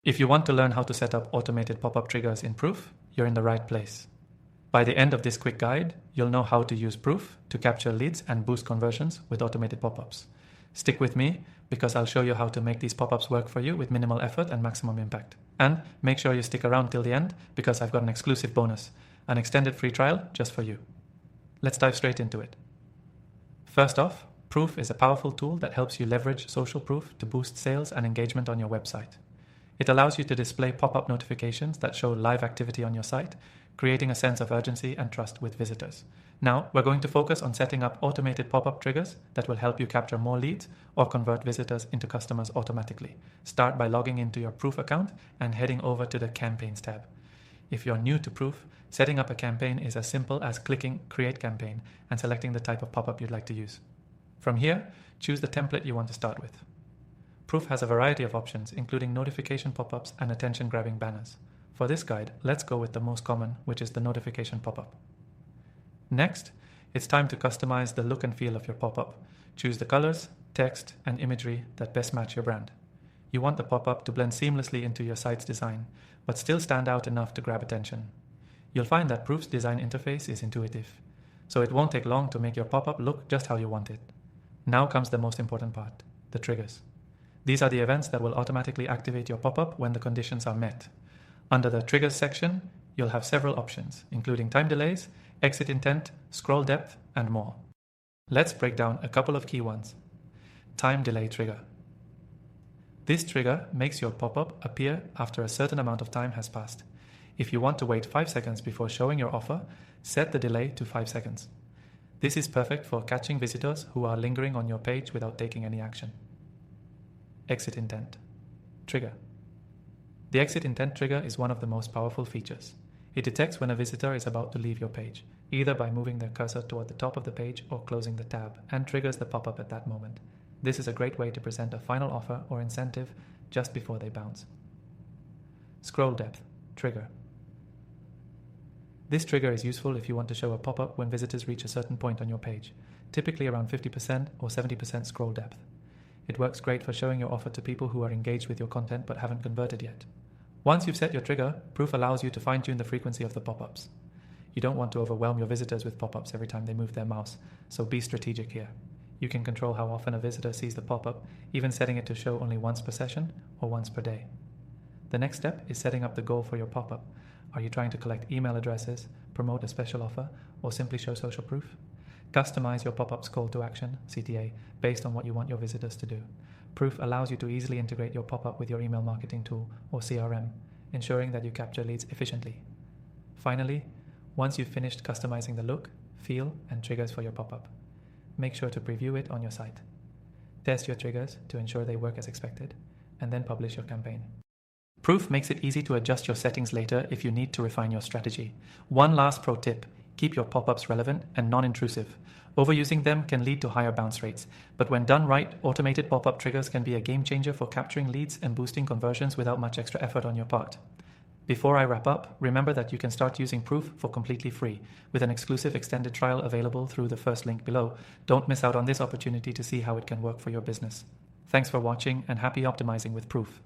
If you want to learn how to set up automated pop-up triggers in Proof, you're in the right place. By the end of this quick guide, you'll know how to use Proof to capture leads and boost conversions with automated pop-ups. Stick with me because I'll show you how to make these pop-ups work for you with minimal effort and maximum impact. And make sure you stick around till the end because I've got an exclusive bonus, an extended free trial just for you. Let's dive straight into it. First off, Proof is a powerful tool that helps you leverage social proof to boost sales and engagement on your website. It allows you to display pop-up notifications that show live activity on your site, creating a sense of urgency and trust with visitors. Now, we're going to focus on setting up automated pop-up triggers that will help you capture more leads or convert visitors into customers automatically. Start by logging into your Proof account and heading over to the Campaigns tab. If you're new to Proof, setting up a campaign is as simple as clicking Create Campaign and selecting the type of pop-up you'd like to use. From here, choose the template you want to start with. Proof has a variety of options, including notification pop-ups and attention-grabbing banners. For this guide, let's go with the most common, which is the notification pop-up. Next, it's time to customize the look and feel of your pop-up. Choose the colors, text, and imagery that best match your brand. You want the pop-up to blend seamlessly into your site's design, but still stand out enough to grab attention. You'll find that Proof's design interface is intuitive, so it won't take long to make your pop-up look just how you want it. Now comes the most important part, the triggers. These are the events that will automatically activate your pop-up when the conditions are met. Under the Triggers section, you'll have several options, including time delays, exit intent, scroll depth, and more. Let's break down a couple of key ones. Time delay trigger. This trigger makes your pop-up appear after a certain amount of time has passed. If you want to wait 5 seconds before showing your offer, set the delay to 5 seconds. This is perfect for catching visitors who are lingering on your page without taking any action. Exit intent trigger. The exit intent trigger is one of the most powerful features. It detects when a visitor is about to leave your page, either by moving their cursor toward the top of the page or closing the tab, and triggers the pop-up at that moment. This is a great way to present a final offer or incentive just before they bounce. Scroll depth trigger. This trigger is useful if you want to show a pop-up when visitors reach a certain point on your page, typically around 50% or 70% scroll depth. It works great for showing your offer to people who are engaged with your content but haven't converted yet. Once you've set your trigger, Proof allows you to fine-tune the frequency of the pop-ups. You don't want to overwhelm your visitors with pop-ups every time they move their mouse, so be strategic here. You can control how often a visitor sees the pop-up, even setting it to show only once per session or once per day. The next step is setting up the goal for your pop-up. Are you trying to collect email addresses, promote a special offer, or simply show social proof? Customize your pop-up's call to action, CTA, based on what you want your visitors to do. Proof allows you to easily integrate your pop-up with your email marketing tool or CRM, ensuring that you capture leads efficiently. Finally, once you've finished customizing the look, feel, and triggers for your pop-up, make sure to preview it on your site. Test your triggers to ensure they work as expected, and then publish your campaign. Proof makes it easy to adjust your settings later if you need to refine your strategy. One last pro tip: keep your pop-ups relevant and non-intrusive. Overusing them can lead to higher bounce rates, but when done right, automated pop-up triggers can be a game changer for capturing leads and boosting conversions without much extra effort on your part. Before I wrap up, remember that you can start using Proof for completely free, with an exclusive extended trial available through the first link below. Don't miss out on this opportunity to see how it can work for your business. Thanks for watching and happy optimizing with Proof.